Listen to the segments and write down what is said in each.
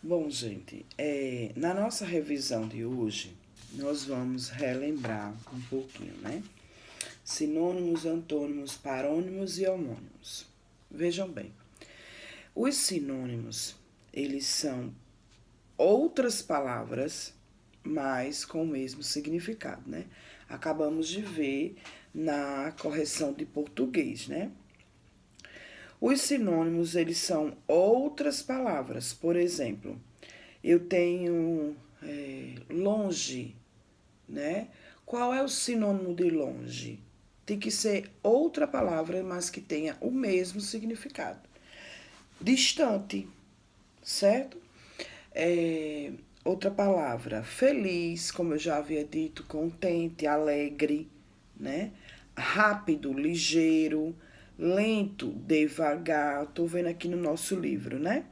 Bom, gente, na nossa revisão de hoje, nós vamos relembrar um pouquinho, né? Sinônimos, antônimos, parônimos e homônimos. Vejam bem, os sinônimos, eles são outras palavras, mas com o mesmo significado, né? Acabamos de ver na correção de português, né? Os sinônimos, eles são outras palavras. Por exemplo, eu tenho longe, né? Qual é o sinônimo de longe? Tem que ser outra palavra, mas que tenha o mesmo significado. Distante, certo? Outra palavra, feliz, como eu já havia dito, contente, alegre, né? Rápido, ligeiro, lento, devagar. Estou vendo aqui no nosso livro, né?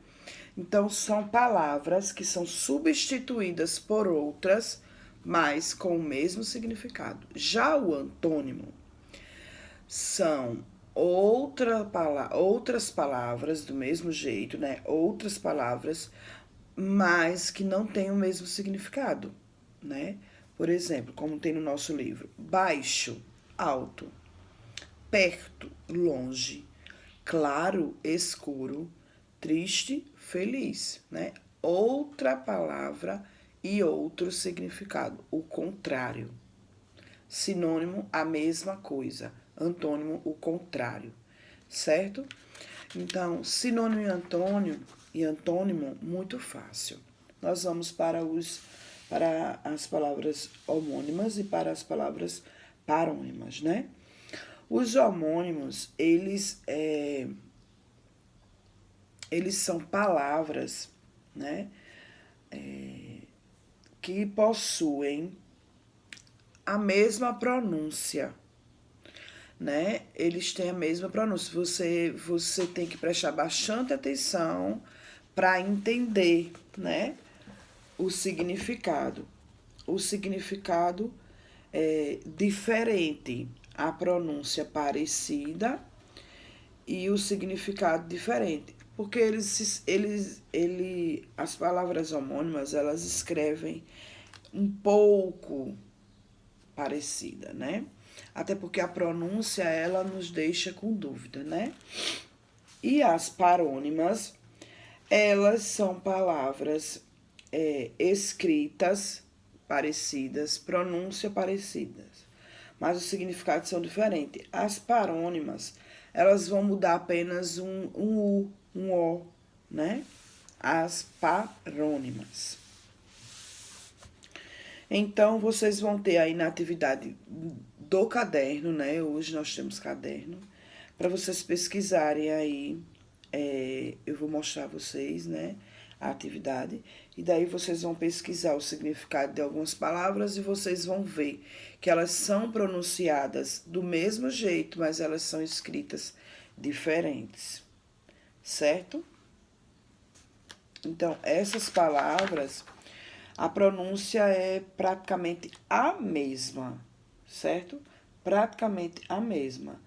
Então, são palavras que são substituídas por outras, mas com o mesmo significado. Já o antônimo são outras palavras do mesmo jeito, né? Outras palavras, mas que não têm o mesmo significado, né? Por exemplo, como tem no nosso livro, baixo, alto, perto, longe, claro, escuro, triste, feliz, né? Outra palavra e outro significado, o contrário. Sinônimo, a mesma coisa. Antônimo, o contrário, certo? Então, sinônimo e antônimo, muito fácil. Nós vamos para as palavras homônimas e para as palavras parônimas, né? Os homônimos, eles são palavras, né, que possuem a mesma pronúncia, né? Eles têm a mesma pronúncia. Você tem que prestar bastante atenção para entender, né, o significado. O significado é diferente, a pronúncia parecida e o significado diferente. Porque as palavras homônimas, elas escrevem um pouco parecida, né? Até porque a pronúncia, ela nos deixa com dúvida, né? E as parônimas, elas são palavras escritas parecidas, pronúncia parecidas, mas os significados são diferentes. As parônimas, elas vão mudar apenas um U, um O, né? As parônimas. Então, vocês vão ter aí na atividade do caderno, né? Hoje nós temos caderno, para vocês pesquisarem aí. Eu vou mostrar a vocês, né? A atividade. E daí vocês vão pesquisar o significado de algumas palavras e vocês vão ver que elas são pronunciadas do mesmo jeito, mas elas são escritas diferentes, certo? Então, essas palavras, a pronúncia é praticamente a mesma, certo? Praticamente a mesma.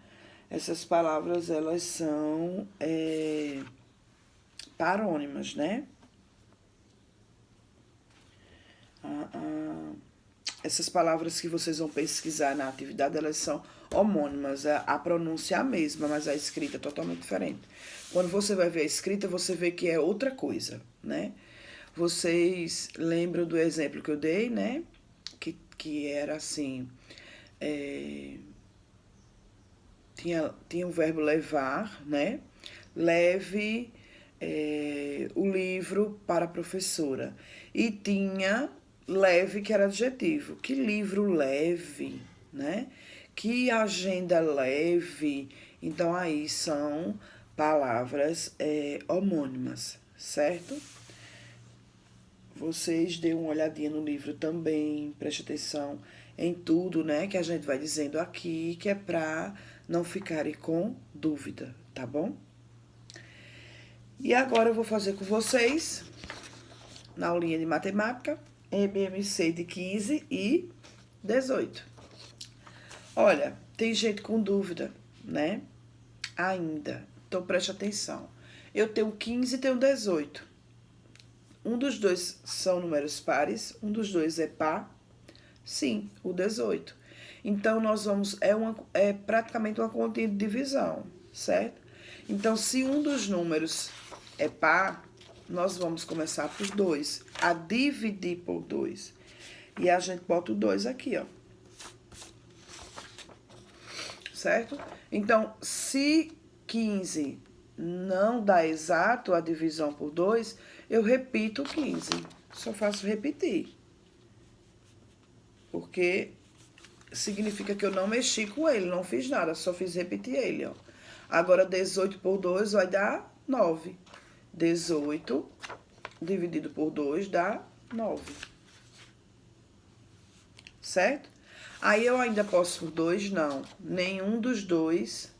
Essas palavras, elas são parônimas, né? Essas palavras que vocês vão pesquisar na atividade, elas são homônimas. A pronúncia é a mesma, mas a escrita é totalmente diferente. Quando você vai ver a escrita, você vê que é outra coisa, né? Vocês lembram do exemplo que eu dei, né? Que era assim, tinha o verbo levar, né? Leve o livro para a professora. E tinha leve, que era adjetivo. Que livro leve, né? Que agenda leve. Então, aí são palavras homônimas, certo? Vocês dêem uma olhadinha no livro também, preste atenção em tudo, né, que a gente vai dizendo aqui, que é para não ficarem com dúvida, tá bom? E agora eu vou fazer com vocês, na aulinha de matemática, MMC de 15 e 18. Olha, tem gente com dúvida, né? Ainda. Então preste atenção. Eu tenho 15 e tenho 18. Um dos dois são números pares, um dos dois é par? Sim, o 18. Então, nós vamos, é praticamente uma continha de divisão, certo? Então, se um dos números é par, nós vamos começar por 2, a dividir por 2. E a gente bota o 2 aqui, ó. Certo? Então, se 15 não dá exato a divisão por 2, eu repito 15. Só faço repetir. Porque significa que eu não mexi com ele, não fiz nada, só fiz repetir ele, ó. Agora, 18 por 2 vai dar 9. 18 dividido por 2 dá 9. Certo? Aí eu ainda posso por 2? Não. Nenhum dos dois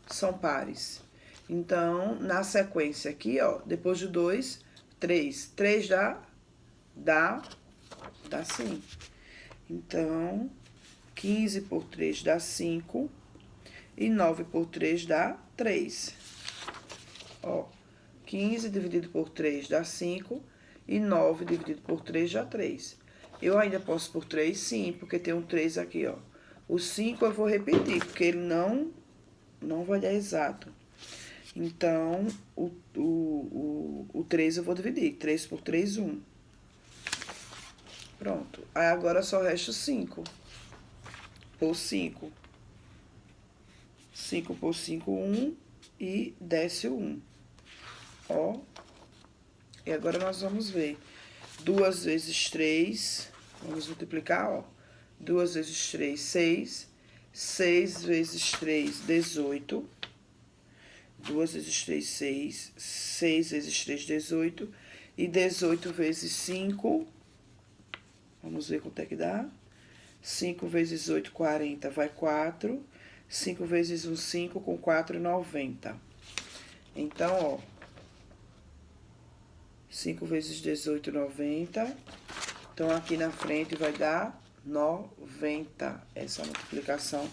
são pares. Então, na sequência aqui, ó, depois do 2, 3. 3 dá sim. Então, 15 por 3 dá 5. E 9 por 3 dá 3. Ó, 15 dividido por 3 dá 5. E 9 dividido por 3 dá 3. Eu ainda posso por 3? Sim, porque tem um 3 aqui, ó. O 5 eu vou repetir, porque ele não vai dar exato. Então, o 3 eu vou dividir. 3 por 3, 1. Pronto. Aí agora só resta o 5. Por 5. 5 por 5, 1. E desce o 1. Ó. E agora nós vamos ver. 2 vezes 3. Vamos multiplicar, ó. 2 vezes 3, 6. 6 vezes 3, 18. 2 vezes 3, 6. 6 vezes 3, 18. E 18 vezes 5. Vamos ver quanto é que dá. 5 vezes 8, 40. Vai 4. 5 vezes 1, 5. Com 4, 90. Então, ó. 5 vezes 18, 90. Então, aqui na frente vai dar 90. Essa multiplicação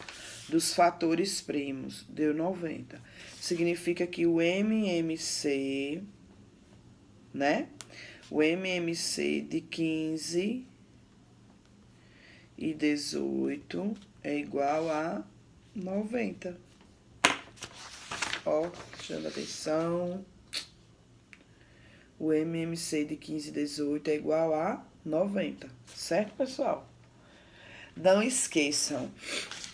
dos fatores primos deu 90. Significa que o MMC, né? O MMC de 15 e 18 é igual a 90. Ó, chama atenção. O MMC de 15 e 18 é igual a 90. Certo, pessoal? Não esqueçam.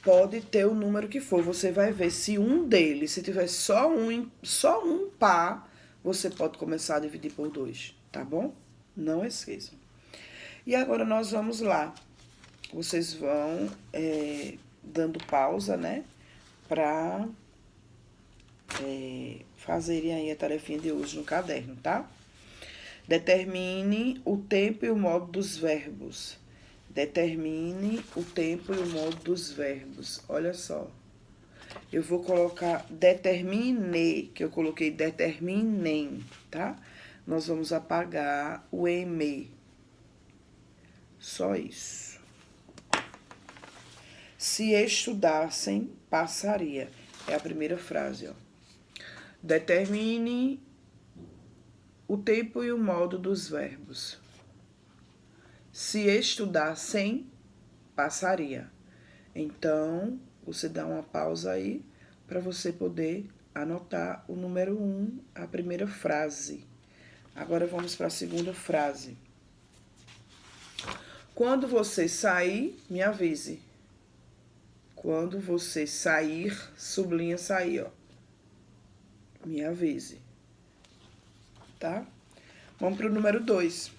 Pode ter o número que for. Você vai ver se um deles, se tiver só um par, você pode começar a dividir por 2, tá bom? Não esqueçam. E agora nós vamos lá. Vocês vão dando pausa, né? Pra fazerem aí a tarefinha de hoje no caderno, tá? Determine o tempo e o modo dos verbos. Determine o tempo e o modo dos verbos. Olha só. Eu vou colocar determine, que eu coloquei determinem, tá? Nós vamos apagar o eme. Só isso. Se estudassem, passaria. É a primeira frase, ó. Determine o tempo e o modo dos verbos. Se estudassem, passaria. Então, você dá uma pausa aí para você poder anotar o número 1, a primeira frase. Agora, vamos para a segunda frase. Quando você sair, me avise. Quando você sair, sublinha sair, ó. Me avise. Tá? Vamos para o número 2.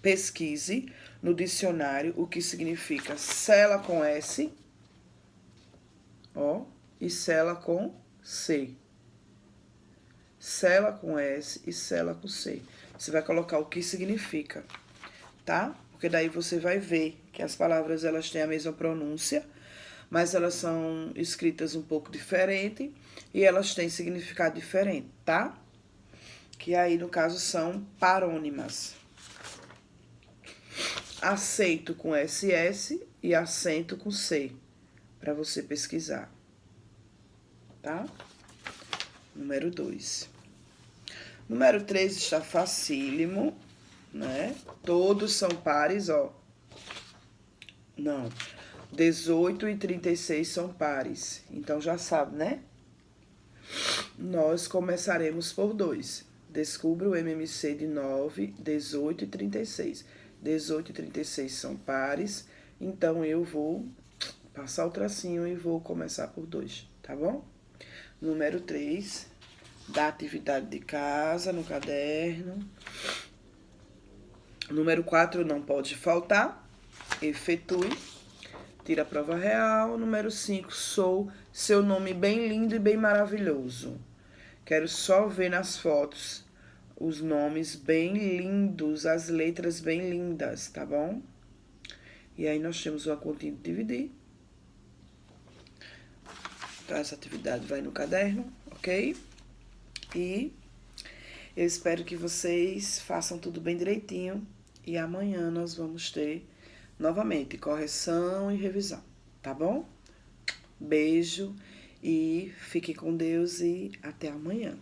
Pesquise no dicionário o que significa cela com S, ó, e cela com C. Cela com S e cela com C. Você vai colocar o que significa, tá? Porque daí você vai ver que as palavras elas têm a mesma pronúncia, mas elas são escritas um pouco diferente e elas têm significado diferente, tá? Que aí, no caso, são parônimas. Aceito com SS e acento com C, para você pesquisar, tá? Número 2. Número 3 está facílimo, né? Todos são pares, ó. Não. 18 e 36 são pares. Então, já sabe, né? Nós começaremos por 2. Descubra o MMC de 9, 18 e 36. 18 e 36 são pares. Então, eu vou passar o tracinho e vou começar por 2, tá bom? Número 3, da atividade de casa, no caderno. Número 4, não pode faltar. Efetue. Tira a prova real. Número 5, sou seu nome bem lindo e bem maravilhoso. Quero só ver nas fotos os nomes bem lindos, as letras bem lindas, tá bom? E aí, nós temos uma continha de dividir. Então, essa atividade vai no caderno, ok? E eu espero que vocês façam tudo bem direitinho. E amanhã nós vamos ter, novamente, correção e revisão, tá bom? Beijo e fique com Deus e até amanhã.